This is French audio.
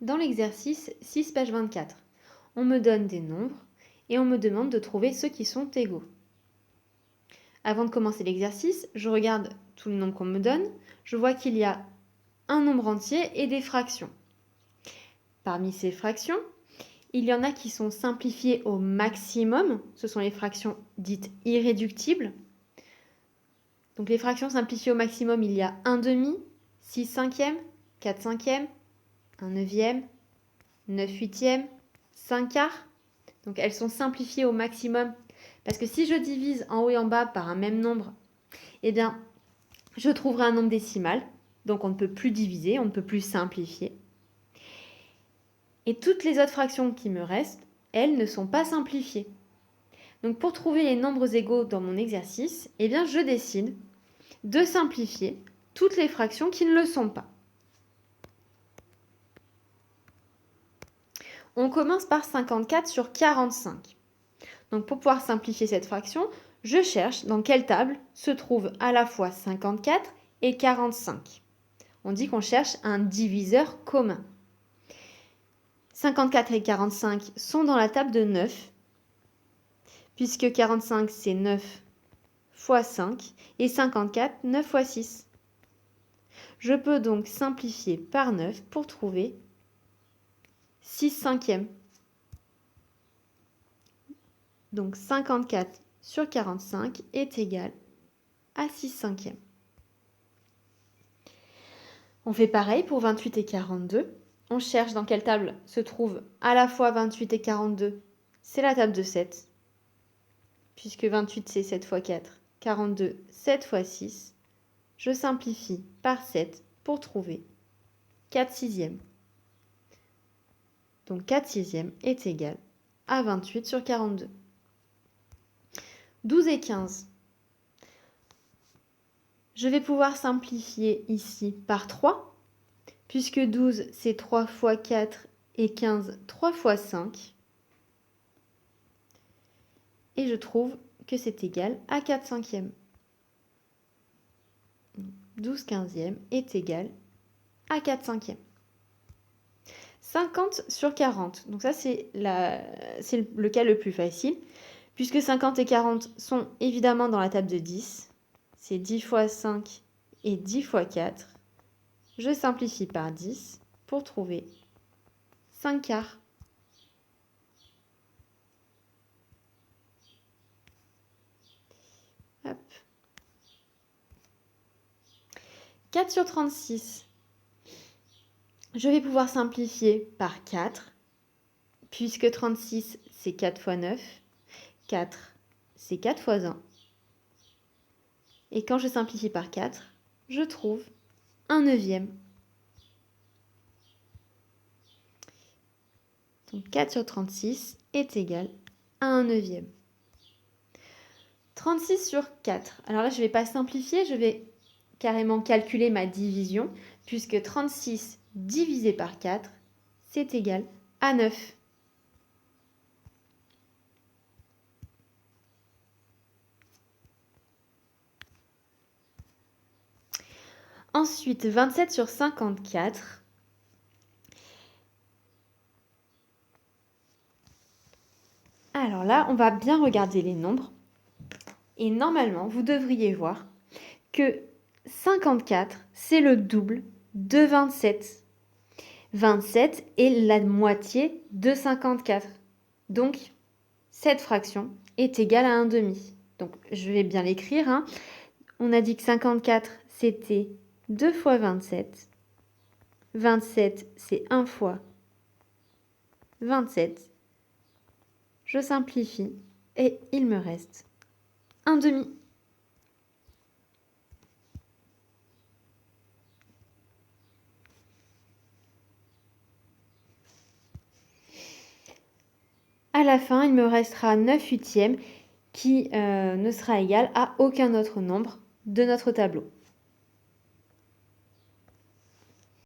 Dans l'exercice 6 page 24, on me donne des nombres et on me demande de trouver ceux qui sont égaux. Avant de commencer l'exercice, je regarde tous les nombres qu'on me donne. Je vois qu'il y a un nombre entier et des fractions. Parmi ces fractions, il y en a qui sont simplifiées au maximum. Ce sont les fractions dites irréductibles. Donc les fractions simplifiées au maximum, il y a 1 demi, 6 cinquièmes, 4 cinquièmes, 1 neuvième, 9 huitièmes, 5 quarts. Donc elles sont simplifiées au maximum. Parce que si je divise en haut et en bas par un même nombre, eh bien, je trouverai un nombre décimal. Donc on ne peut plus diviser, on ne peut plus simplifier. Et toutes les autres fractions qui me restent, elles ne sont pas simplifiées. Donc pour trouver les nombres égaux dans mon exercice, eh bien je décide de simplifier toutes les fractions qui ne le sont pas. On commence par 54 sur 45. Donc pour pouvoir simplifier cette fraction, je cherche dans quelle table se trouvent à la fois 54 et 45. On dit qu'on cherche un diviseur commun. 54 et 45 sont dans la table de 9, puisque 45 c'est 9 fois 5 et 54 9 fois 6. Je peux donc simplifier par 9 pour trouver 6 cinquièmes. Donc 54 sur 45 est égal à 6 cinquièmes. On fait pareil pour 28 et 42. On cherche dans quelle table se trouvent à la fois 28 et 42. C'est la table de 7. Puisque 28 c'est 7 fois 4, 42 7 fois 6. Je simplifie par 7 pour trouver 4 sixièmes. Donc 4 sixièmes est égal à 28 sur 42. 12 et 15. Je vais pouvoir simplifier ici par 3. Puisque 12, c'est 3 fois 4 et 15, 3 fois 5. Et je trouve que c'est égal à 4 cinquièmes. 12 quinzièmes est égal à 4 cinquièmes. 50 sur 40. Donc ça, c'est le cas le plus facile. Puisque 50 et 40 sont évidemment dans la table de 10. C'est 10 fois 5 et 10 fois 4. Je simplifie par 10 pour trouver 5 quarts. Hop. 4 sur 36. Je vais pouvoir simplifier par 4, puisque 36, c'est 4 fois 9. 4, c'est 4 fois 1. Et quand je simplifie par 4, je trouve 1 neuvième. Donc 4 sur 36 est égal à 1 neuvième. 36 sur 4. Alors là, je ne vais pas simplifier, je vais carrément calculer ma division, puisque 36 divisé par 4, c'est égal à 9. Ensuite, 27 sur 54. Alors là, on va bien regarder les nombres. Et normalement, vous devriez voir que 54, c'est le double de 27. 27 est la moitié de 54. Donc, cette fraction est égale à 1 demi. Donc, je vais bien l'écrire. Hein. On a dit que 54, c'était 2 fois 27. 27, c'est 1 fois 27. Je simplifie et il me reste 1 demi. À la fin, il me restera 9 huitièmes qui ne sera égal à aucun autre nombre de notre tableau.